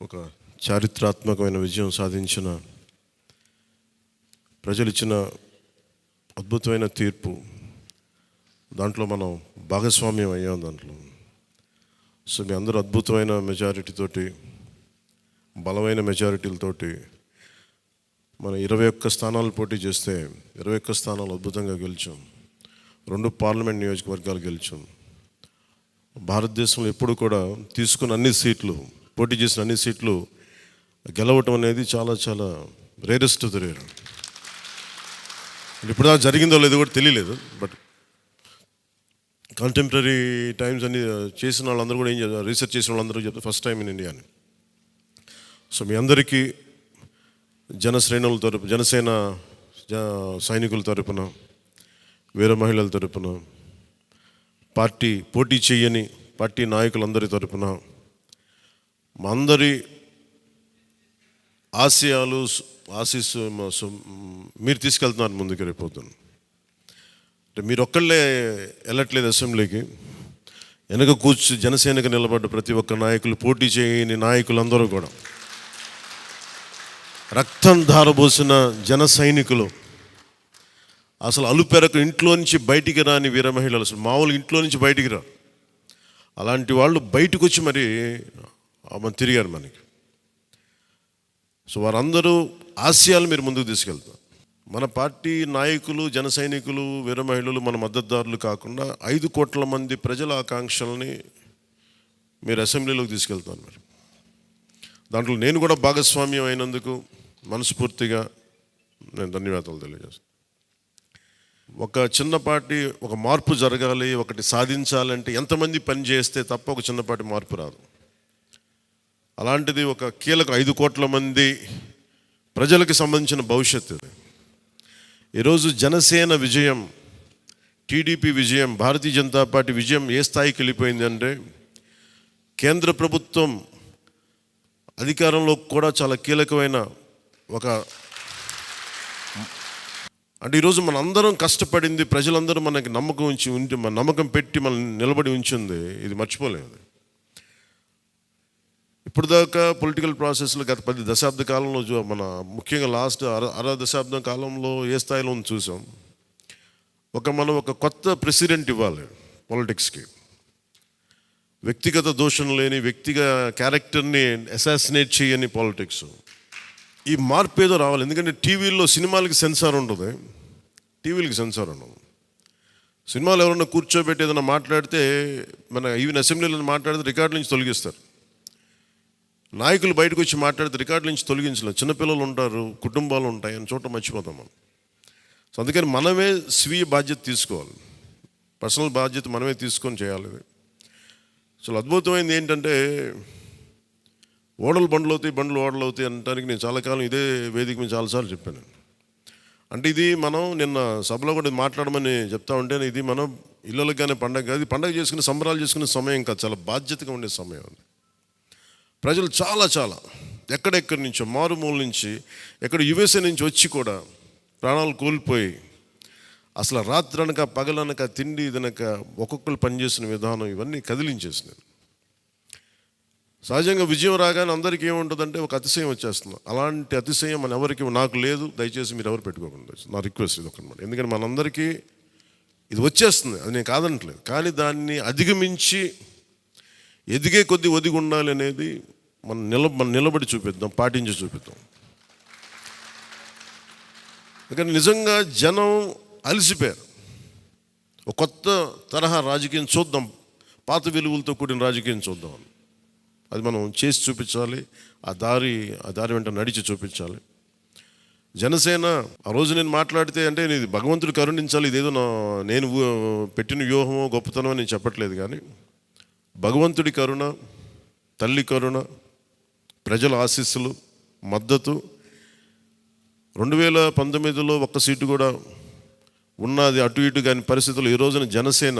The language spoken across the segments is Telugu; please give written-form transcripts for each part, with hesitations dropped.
ఒక చారిత్రాత్మకమైన విజయం సాధించిన ప్రజలు ఇచ్చిన అద్భుతమైన తీర్పు. దాంట్లో మనం భాగస్వామ్యం అయ్యాం దాంట్లో. సో మీ అందరూ అద్భుతమైన మెజారిటీతోటి, బలమైన మెజారిటీలతోటి మన 21 స్థానాలు పోటీ చేస్తే 21 స్థానాలు అద్భుతంగా గెలిచాం. 2 పార్లమెంట్ నియోజకవర్గాలు గెలిచాం. భారతదేశంలో ఎప్పుడు కూడా తీసుకున్న అన్ని సీట్లు, పోటీ చేసిన అన్ని సీట్లు గెలవటం అనేది చాలా చాలా రేరెస్ట్ ఆఫ్ ద రేర్. ఇప్పుడు దాకా జరిగిందో లేదో కూడా తెలియలేదు. బట్ కంటెంపరీ టైమ్స్ అన్ని చేసిన వాళ్ళందరూ కూడా ఏం చేస్తారు, రీసెర్చ్ చేసిన వాళ్ళందరూ చెప్తారు ఫస్ట్ టైం ఇన్ ఇండియా అని. సో మీ అందరికీ జనశ్రేణుల తరపున, జనసేన సైనికుల తరపున, వీర మహిళల తరపున, పార్టీ పోటీ చేయని పార్టీ నాయకులందరి తరపున, మా అందరి ఆశయాలు ఆశీస్సు మీరు తీసుకెళ్తున్నారు ముందుకు. రేపొద్దున అంటే మీరు ఒక్కళ్ళే వెళ్ళట్లేదు అసెంబ్లీకి. వెనక జనసేనకు నిలబడ్డ ప్రతి ఒక్క నాయకులు, పోటీ చేయని నాయకులందరూ కూడా, రక్తం ధారబోసిన జన సైనికులు, అసలు అలుపెరకు ఇంట్లో నుంచి బయటికి రాని వీర మహిళలు, అసలు మామూలుగా ఇంట్లో నుంచి బయటికి రా, అలాంటి వాళ్ళు బయటకు వచ్చి మరి తిరిగారు మనకి. సో వారందరూ ఆశయాలు మీరు ముందుకు తీసుకెళ్తారు. మన పార్టీ నాయకులు, జన సైనికులు, వీర మహిళలు, మన మద్దతుదారులు కాకుండా 5 కోట్ల మంది ప్రజల ఆకాంక్షల్ని మీరు అసెంబ్లీలోకి తీసుకెళ్తాను. మరి దాంట్లో నేను కూడా భాగస్వామ్యం అయినందుకు మనస్ఫూర్తిగా నేను ధన్యవాదాలు తెలియజేస్తాను. ఒక చిన్న పార్టీ, ఒక మార్పు జరగాలి, ఒకటి సాధించాలంటే ఎంతమంది పని చేస్తే తప్ప ఒక చిన్నపాటి మార్పు రాదు. అలాంటిది ఒక కీలక 5 కోట్ల మంది ప్రజలకు సంబంధించిన భవిష్యత్తు. ఈరోజు జనసేన విజయం, టీడీపీ విజయం, భారతీయ జనతా పార్టీ విజయం ఏ స్థాయికి వెళ్ళిపోయింది అంటే, కేంద్ర ప్రభుత్వం అధికారంలో కూడా చాలా కీలకమైన ఒక, అంటే ఈరోజు మన అందరం కష్టపడింది, ప్రజలందరూ మనకి నమ్మకం ఉంచి మన నమ్మకం పెట్టి మనం నిలబడి ఉంచింది, ఇది మర్చిపోలేదు. ఇప్పుడు దాకా పొలిటికల్ ప్రాసెస్లో గత 10 దశాబ్ద కాలంలో మన ముఖ్యంగా లాస్ట్ అర దశాబ్దం కాలంలో ఏ స్థాయిలో చూసాం. మనం ఒక కొత్త ప్రెసిడెంట్ ఇవ్వాలి పాలిటిక్స్కి. వ్యక్తిగత దోషం లేని, వ్యక్తిగత క్యారెక్టర్ని అసాసినేట్ చేయని పాలిటిక్స్. ఈ మార్పు ఏదో రావాలి. ఎందుకంటే టీవీల్లో సినిమాలకి సెన్సార్ ఉంటుంది, టీవీలకి సెన్సార్ ఉండదు. సినిమాలు ఎవరన్నా కూర్చోబెట్టి ఏదైనా మాట్లాడితే, మన ఈవెన్ అసెంబ్లీలో మాట్లాడితే రికార్డు నుంచి తొలగిస్తారు. నాయకులు బయటకు వచ్చి మాట్లాడితే రికార్డు నుంచి తొలగించలేదు. చిన్నపిల్లలు ఉంటారు, కుటుంబాలు ఉంటాయి, అని చోట మర్చిపోతాం మనం. సో అందుకని మనమే స్వీయ బాధ్యత తీసుకోవాలి, పర్సనల్ బాధ్యత మనమే తీసుకొని చేయాలి. అసలు అద్భుతమైనది ఏంటంటే, ఓడలు బండ్లు అవుతాయి, బండ్లు ఓడలు అవుతాయి అనడానికి నేను చాలా కాలం ఇదే వేదిక మీద చాలాసార్లు చెప్పాను. అంటే ఇది మనం నిన్న సభలో కూడా మాట్లాడమని చెప్తా ఉంటే, ఇది మనం ఇళ్ళకి కానీ పండగ కాదు, పండగ చేసుకునే, సంబరాలు చేసుకునే సమయం కాదు, చాలా బాధ్యతగా ఉండే సమయం అది. ప్రజలు చాలా చాలా ఎక్కడెక్కడి నుంచో, మారుమూల నుంచి, ఎక్కడ యుఎస్ఏ నుంచి వచ్చి కూడా ప్రాణాలు కోల్పోయి, అసలు రాత్రనక పగలనక తిండి తినక ఒక్కొక్కరు పనిచేసిన విధానం ఇవన్నీ కదిలించేసినాయి. సహజంగా విజయం రాగానే అందరికీ ఏముంటుందంటే ఒక అతిశయం వచ్చేస్తుంది. అలాంటి అతిశయం మన ఎవరికి, నాకు లేదు, దయచేసి మీరు ఎవరు పెట్టుకోకుండా, నా రిక్వెస్ట్ ఇది ఒకనమాట. ఎందుకంటే మనందరికీ ఇది వచ్చేస్తుంది, అది నేను కాదనట్లేదు. కానీ దాన్ని అధిగమించి ఎదిగే కొద్దీ ఒదిగి ఉండాలి అనేది మనం నిలబడి చూపిద్దాం, పాటించి చూపిద్దాం. ఎందుకంటే నిజంగా జనం అలసిపోయారు. ఒక కొత్త తరహా రాజకీయం చూద్దాం, పాత విలువలతో కూడిన రాజకీయం చూద్దాం. అది మనం చేసి చూపించాలి, ఆ దారి వెంట నడిచి చూపించాలి. జనసేన ఆ రోజు నేను మాట్లాడితే, అంటే ఇది భగవంతుడు కరుణించాలి, ఇదేదో నేను పెట్టిన వ్యూహమో గొప్పతనమో నేను చెప్పట్లేదు. కానీ భగవంతుడి కరుణ, తల్లి కరుణ, ప్రజల ఆశీస్సులు, మద్దతు, 2019లో 1 సీటు కూడా ఉన్నది అటు ఇటు కాని పరిస్థితుల్లో ఈ రోజున జనసేన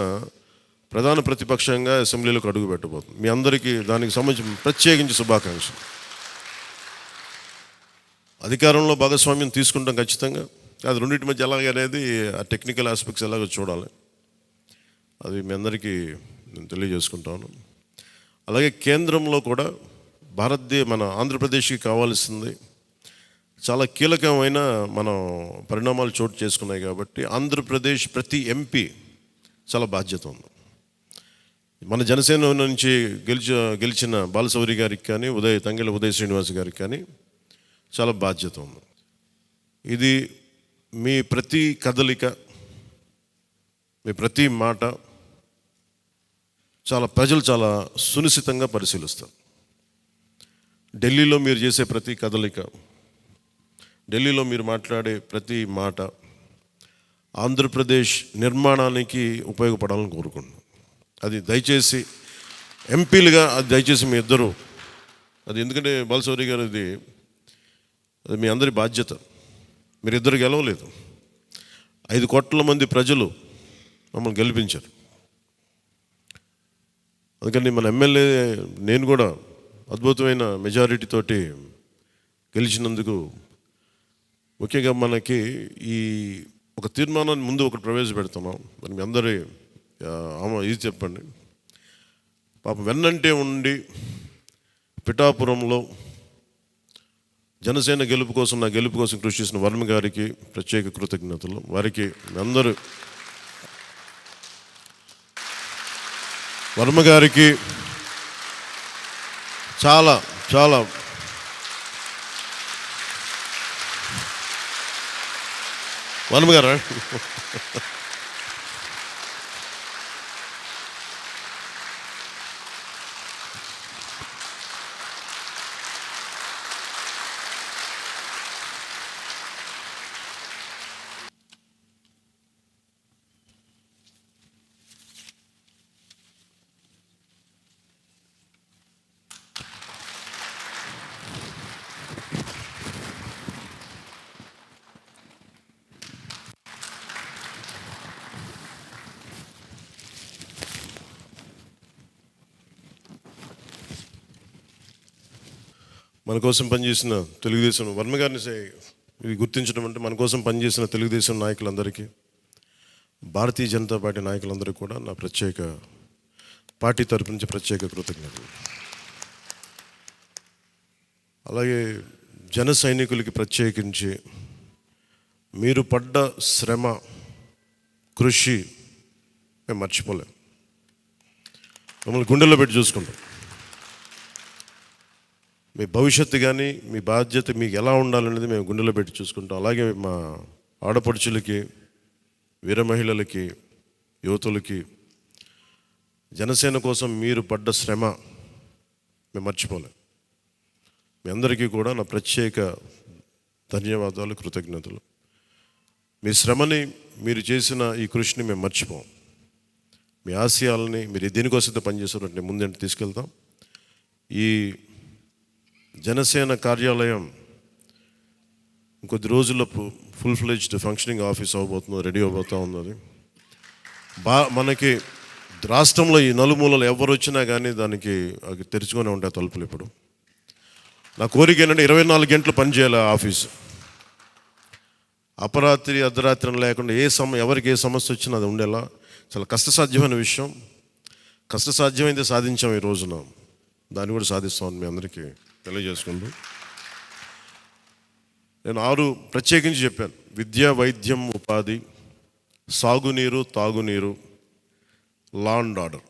ప్రధాన ప్రతిపక్షంగా అసెంబ్లీలోకి అడుగు పెట్టబోతుంది. మీ అందరికీ దానికి సంబంధించి ప్రత్యేకించి శుభాకాంక్షలు. అధికారంలో భాగస్వామ్యం తీసుకుంటాం ఖచ్చితంగా. అది రెండింటి మధ్య ఎలాగ అనేది, ఆ టెక్నికల్ ఆస్పెక్ట్స్ ఎలాగో చూడాలి. అది మీ అందరికీ నేను తెలియజేసుకుంటాను. అలాగే కేంద్రంలో కూడా మన ఆంధ్రప్రదేశ్కి కావాల్సింది చాలా కీలకమైన మనం పరిణామాలు చోటు చేసుకున్నాయి కాబట్టి ఆంధ్రప్రదేశ్ ప్రతి ఎంపీ చాలా బాధ్యత ఉంది. మన జనసేన నుంచి గెలిచిన బాలశౌరి గారికి కానీ తంగెళ్ళ ఉదయ్ శ్రీనివాస్ గారికి కానీ చాలా బాధ్యత ఉంది. ఇది మీ ప్రతి కదలిక, మీ ప్రతి మాట ప్రజలు చాలా సునిశ్చితంగా పరిశీలిస్తారు. ఢిల్లీలో మీరు చేసే ప్రతి కదలిక, ఢిల్లీలో మీరు మాట్లాడే ప్రతి మాట ఆంధ్రప్రదేశ్ నిర్మాణానికి ఉపయోగపడాలని కోరుకుంటున్నాను. అది దయచేసి ఎంపీలుగా దయచేసి మీ ఇద్దరు అది, ఎందుకంటే బాలశౌరి గారు అది మీ అందరి బాధ్యత. మీరిద్దరు గెలవలేదు, 5 కోట్ల మంది ప్రజలు మమ్మల్ని గెలిపించారు. అందుకని మన ఎమ్మెల్యే నేను కూడా అద్భుతమైన మెజారిటీ తోటి గెలిచినందుకు ముఖ్యంగా మనకి ఈ ఒక తీర్మానాన్ని ముందు ఒకటి ప్రవేశపెడుతున్నాం. మరి మీ అందరి ఇది చెప్పండి. పాపం వెన్నంటే ఉండి పిఠాపురంలో జనసేన గెలుపు కోసం, నా గెలుపు కోసం కృషి చేసిన వర్మ గారికి ప్రత్యేక కృతజ్ఞతలు. వారికి అందరూ వర్మ గారికి చాలా చాలా వర్మ గారా మన కోసం పనిచేసిన తెలుగుదేశం వర్మ గారిని ఇది గుర్తించడం అంటే మన కోసం పనిచేసిన తెలుగుదేశం నాయకులందరికీ, భారతీయ జనతా పార్టీ నాయకులందరికీ కూడా నా పార్టీ తరపు నుంచి ప్రత్యేక కృతజ్ఞతలు. అలాగే జన సైనికులకి ప్రత్యేకించి మీరు పడ్డ శ్రమ, కృషి మేము మర్చిపోలేం. మమ్మల్ని గుండెల్లో పెట్టి చూసుకుంటాం. మీ భవిష్యత్తు కానీ మీ బాధ్యత మీకు ఎలా ఉండాలనేది మేము గుండెలో పెట్టి చూసుకుంటాం. అలాగే మా ఆడపడుచులకి, వీర మహిళలకి, యువతులకి జనసేన కోసం మీరు పడ్డ శ్రమ మేము మర్చిపోలేం. మీ అందరికీ కూడా నా ప్రత్యేక ధన్యవాదాలు, కృతజ్ఞతలు. మీ శ్రమని, మీరు చేసిన ఈ కృషిని మేము మర్చిపోం. మీ ఆశయాలని మీరు దేనికోసమైతే పనిచేస్తారంటే ముందంటే తీసుకెళ్తాం. ఈ జనసేన కార్యాలయం ఇంకొద్ది రోజుల్లో ఫుల్ ఫ్లెడ్జ్డ్ ఫంక్షనింగ్ ఆఫీస్ అవ్వబోతుంది, రెడీ అవబోతూ ఉన్నది. మనకి రాష్ట్రంలో ఈ నలుమూలలు ఎవరు వచ్చినా కానీ దానికి తెరుచుకొని ఉంటాయి తలుపులు. ఇప్పుడు నా కోరిక ఏంటంటే 24 గంటలు పనిచేయాలి ఆఫీసు. అపరాత్రి అర్ధరాత్రి లేకుండా ఎవరికి ఏ సమస్య వచ్చినా అది ఉండేలా. చాలా కష్టసాధ్యమైన విషయం. కష్టసాధ్యమైతే సాధించాం ఈ రోజున, దాన్ని కూడా సాధిస్తామని మీ అందరికీ తెలియజేసుకుంటూ నేను 6 ప్రత్యేకించి చెప్పాను. విద్య, వైద్యం, ఉపాధి, సాగునీరు, తాగునీరు, లా అండ్ ఆర్డర్.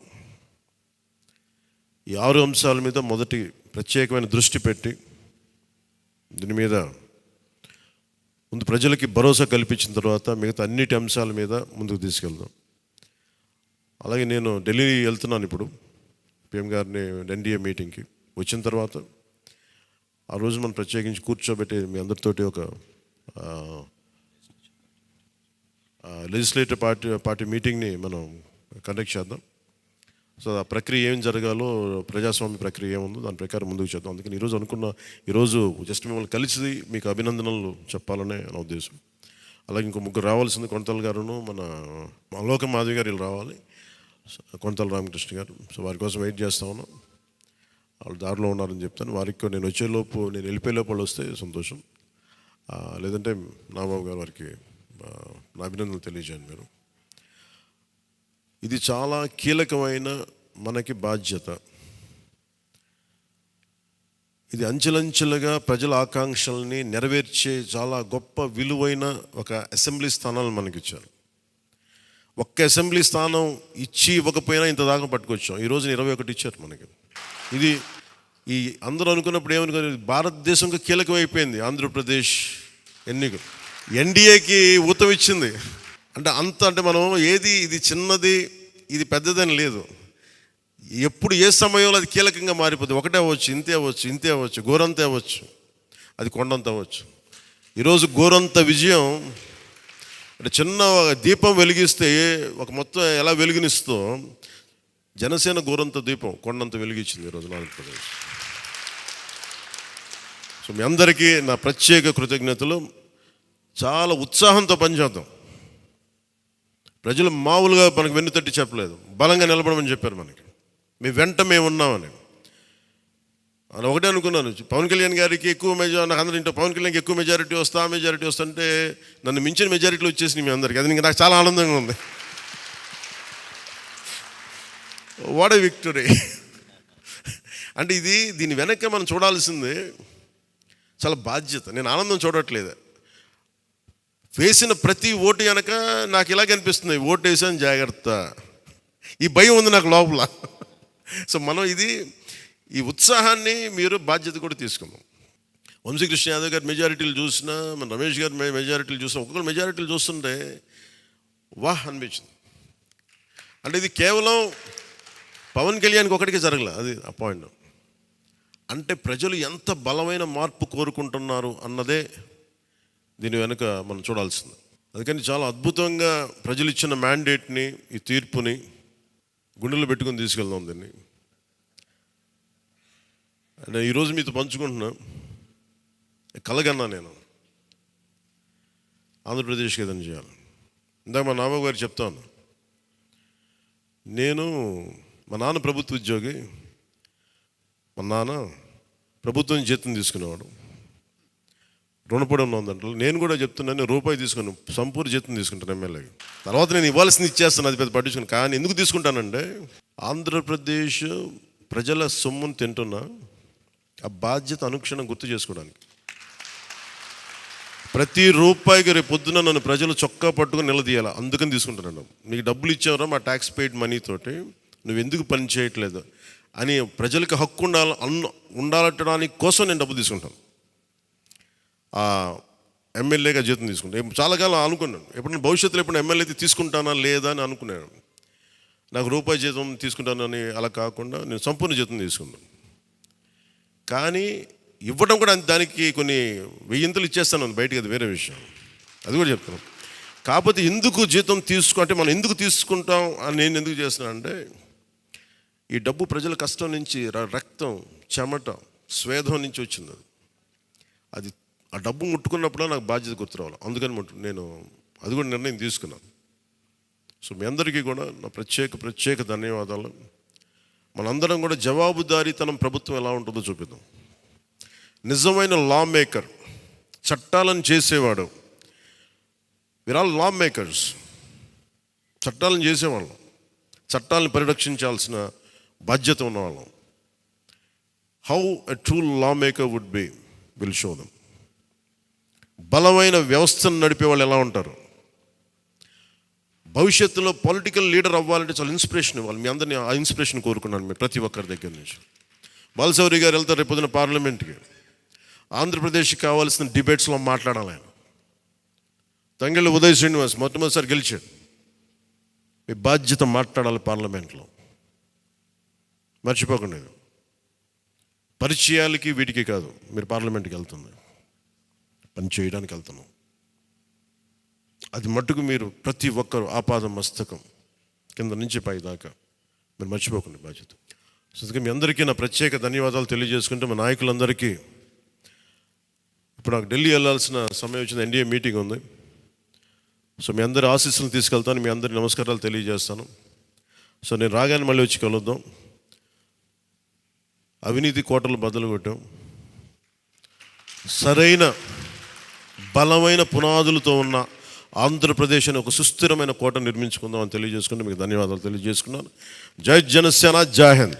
ఈ 6 అంశాల మీద మొదటి ప్రత్యేకమైన దృష్టి పెట్టి దీని మీద ముందు ప్రజలకి భరోసా కల్పించిన తర్వాత మిగతా అన్నిటి అంశాల మీద ముందుకు తీసుకెళ్దాం. అలాగే నేను ఢిల్లీ వెళ్తున్నాను ఇప్పుడు పిఎం గారిని ఎన్డీఏ మీటింగ్కి. వచ్చిన తర్వాత ఆ రోజు మనం ప్రత్యేకించి కూర్చోబెట్టి మీ అందరితోటి ఒక లెజిస్లేటివ్ పార్టీ మీటింగ్ని మనం కండక్ట్ చేద్దాం. సో ఆ ప్రక్రియ ఏం జరగాలో, ప్రజాస్వామ్య ప్రక్రియ ఏముందో దాని ప్రకారం ముందుకు చేద్దాం. అందుకని ఈరోజు జస్ట్ మిమ్మల్ని కలిసి మీకు అభినందనలు చెప్పాలనే నా ఉద్దేశం. అలాగే ఇంకో 3 రావాల్సింది, కొంతల గారును మన లోక మాధవి గారు వీళ్ళు రావాలి, కొంతల రామకృష్ణ గారు. సో వారి కోసం వెయిట్ చేస్తా ఉన్నాం. వాళ్ళు దారిలో ఉన్నారని చెప్తాను. వారికి నేను వెళ్ళిపోయేలోపు వాళ్ళు వస్తే సంతోషం. లేదంటే నాబాబు గారు వారికి నా అభినందనలు తెలియజేయండి మీరు. ఇది చాలా కీలకమైన మనకి బాధ్యత. ఇది అంచెలంచెలుగా ప్రజల ఆకాంక్షల్ని నెరవేర్చే చాలా గొప్ప విలువైన ఒక అసెంబ్లీ స్థానాలను మనకి ఇచ్చారు. ఒక్క అసెంబ్లీ స్థానం ఇచ్చి ఇవ్వకపోయినా ఇంత దాకా పట్టుకొచ్చాం. ఈరోజు 21 ఇచ్చారు మనకి. ఇది ఈ అందరూ అనుకున్నప్పుడు ఏమనుకున్నారు, భారతదేశంకి కీలకమైపోయింది ఆంధ్రప్రదేశ్ ఎన్నికలు. ఎన్డీఏకి ఊతం ఇచ్చింది. అంటే మనం ఏది ఇది చిన్నది ఇది పెద్దదని లేదు. ఎప్పుడు ఏ సమయంలో అది కీలకంగా మారిపోతుంది. ఒకటే అవ్వచ్చు, ఇంతే అవ్వచ్చు, గోరంత అవ్వచ్చు, అది కొండంత అవ్వచ్చు. ఈరోజు గోరంత విజయం అంటే చిన్న దీపం వెలిగిస్తే ఒక మొత్తం ఎలా వెలుగునిస్తో జనసేన గోరంత దీపం కొండంత వెలిగించింది ఈరోజు ఆంధ్రప్రదేశ్. సో మీ అందరికీ నా ప్రత్యేక కృతజ్ఞతలు. చాలా ఉత్సాహంతో పనిచేద్దాం. ప్రజలు మామూలుగా మనకు వెన్నుతట్టి చెప్పలేదు, బలంగా నిలబడమని చెప్పారు మనకి. మీ వెంట మేము ఉన్నామని. అని ఒకటే అనుకున్నాను, పవన్ కళ్యాణ్ గారికి ఎక్కువ నాకు అందరూ ఇంట్లో పవన్ కళ్యాణ్కి ఎక్కువ మెజారిటీ వస్తుంటే నన్ను మించిన మెజారిటీలు వచ్చేసింది మీ అందరికీ. అది నాకు చాలా ఆనందంగా ఉంది. What a victory. అంటే దీని వెనక్కి మనం చూడాల్సింది చాలా బాధ్యత. నేను ఆనందం చూడట్లేదు. వేసిన ప్రతి ఓటు వెనక నాకు ఇలాగ అనిపిస్తుంది, ఓటు వేసాను జాగ్రత్త, ఈ భయం ఉంది నాకు లోపల. సో మనం ఈ ఉత్సాహాన్ని మీరు బాధ్యత కూడా తీసుకున్నాం. వంశీకృష్ణ యాదవ్ గారి మెజారిటీలు చూసినా, మన రమేష్ గారి మెజారిటీలు చూసినా, ఒక్కొక్కరు మెజారిటీలు చూస్తుంటే వాహ్ అనిపించింది. అంటే ఇది కేవలం పవన్ కళ్యాణ్కి ఒకటికి జరగలే, అది ఆ పాయింట్. అంటే ప్రజలు ఎంత బలమైన మార్పు కోరుకుంటున్నారు అన్నదే దీని వెనుక మనం చూడాల్సింది. అందుకని చాలా అద్భుతంగా ప్రజలు ఇచ్చిన మ్యాండేట్ని, ఈ తీర్పుని గుండెలో పెట్టుకుని తీసుకెళ్దాం దీన్ని. అంటే ఈరోజు మీతో పంచుకుంటున్నా, కలగన్నా నేను ఆంధ్రప్రదేశ్కి ఏదైనా చేయాలి. ఇందాక మా నాన్న గారు చెప్తాను, మా నాన్న ప్రభుత్వ ఉద్యోగి. మా నాన్న ప్రభుత్వం జీతం తీసుకునేవాడు, రుణపడి ఉన్నదంటే. నేను కూడా చెప్తున్నాను, రూపాయి తీసుకుని సంపూర్ణ జీతం తీసుకుంటాను ఎమ్మెల్యేకి. తర్వాత నేను ఇవ్వాల్సింది ఇచ్చేస్తాను, అది పెద్ద పట్టించుకుని. కానీ ఎందుకు తీసుకుంటానంటే ఆంధ్రప్రదేశ్ ప్రజల సొమ్మును తింటున్నా ఆ బాధ్యత అనుక్షణం గుర్తు చేసుకోవడానికి. ప్రతి రూపాయికి రేపు పొద్దున నన్ను ప్రజలు చొక్కా పట్టుకుని నిలదీయాలి, అందుకని తీసుకుంటాను. నీకు డబ్బులు ఇచ్చావరా మా ట్యాక్స్ పెయిడ్ మనీతోటి, నువ్వు ఎందుకు పని చేయట్లేదు అని ప్రజలకు హక్కు ఉండాలటడానికి కోసం నేను డబ్బు తీసుకుంటాను. ఎమ్మెల్యేగా జీతం తీసుకుంటాను. చాలా కాలం అనుకున్నాను, ఎప్పుడైనా భవిష్యత్తులో ఎప్పుడు ఎమ్మెల్యే అయితే తీసుకుంటానా లేదా అని అనుకున్నాను. నాకు రూపాయి జీతం తీసుకుంటానని అలా కాకుండా నేను సంపూర్ణ జీతం తీసుకున్నాను. కానీ ఇవ్వడం కూడా దానికి కొన్ని వెయ్యింతలు ఇచ్చేస్తాను బయటికి, అది వేరే విషయం, అది కూడా చెప్తాను. కాకపోతే ఎందుకు జీతం అంటే మనం ఎందుకు తీసుకుంటాం అని నేను ఎందుకు చేస్తున్నాను అంటే, ఈ డబ్బు ప్రజల కష్టం నుంచి, రక్తం, చెమట, స్వేదం నుంచి వచ్చింది. అది ఆ డబ్బు ముట్టుకున్నప్పుడు నాకు బాధ్యత గుర్తు రావాలి. అందుకని నేను అది కూడా నిర్ణయం తీసుకున్నాను. సో మీ అందరికీ కూడా నా ప్రత్యేక ధన్యవాదాలు. మనందరం కూడా జవాబుదారీతనం ప్రభుత్వం ఎలా ఉంటుందో చూపిద్దాం. నిజమైన లా మేకర్, చట్టాలను చేసేవాడు. We are all law makers. చట్టాలను చేసేవాళ్ళం, చట్టాలను పరిరక్షించాల్సిన బాధ్యత ఉన్నవాళ్ళం. How a true law maker would be will show them. బలమైన వ్యవస్థను నడిపే వాళ్ళు ఎలా ఉంటారు. భవిష్యత్తులో పొలిటికల్ లీడర్ అవ్వాలంటే చాలా ఇన్స్పిరేషన్ ఇవ్వాలి. మీ అందరినీ ఆ ఇన్స్పిరేషన్ కోరుకున్నాను మీరు ప్రతి ఒక్కరి దగ్గర నుంచి. బాలశౌరి గారు వెళ్తారు రేపు పొద్దున పార్లమెంట్కి. ఆంధ్రప్రదేశ్కి కావాల్సిన డిబేట్స్లో మాట్లాడాలి ఆయన. తంగెళ్ళ ఉదయ్ శ్రీనివాస్ మొట్టమొదటిసారి గెలిచాడు. మీ బాధ్యత మాట్లాడాలి పార్లమెంట్లో, మర్చిపోకండి. పరిచయాలకి వీటికి కాదు, మీరు పార్లమెంట్కి వెళ్తుంది, పని చేయడానికి వెళ్తున్నాం. అది మట్టుకు మీరు ప్రతి ఒక్కరు ఆపాదం మస్తకం కింద నుంచి పై దాకా మీరు మర్చిపోకండి బాధ్యత. సో మీ అందరికీ నా ప్రత్యేక ధన్యవాదాలు తెలియజేసుకుంటే, మా నాయకులందరికీ ఇప్పుడు నాకు ఢిల్లీ వెళ్ళాల్సిన సమయం వచ్చింది, ఎన్డీఏ మీటింగ్ ఉంది. సో మీ అందరి ఆశీస్సులు తీసుకెళ్తాను, మీ అందరి నమస్కారాలు తెలియజేస్తాను. సో నేను రాగానే మళ్ళీ వచ్చి కలుద్దాం. అవినీతి కోటలు బద్దలు కొట్టాం, సరైన బలమైన పునాదులతో ఉన్న ఆంధ్రప్రదేశ్ అని ఒక సుస్థిరమైన కోట నిర్మించుకుందాం అని తెలియజేసుకుంటూ మీకు ధన్యవాదాలు తెలియజేసుకున్నాను. జై జనసేన, జై హింద్.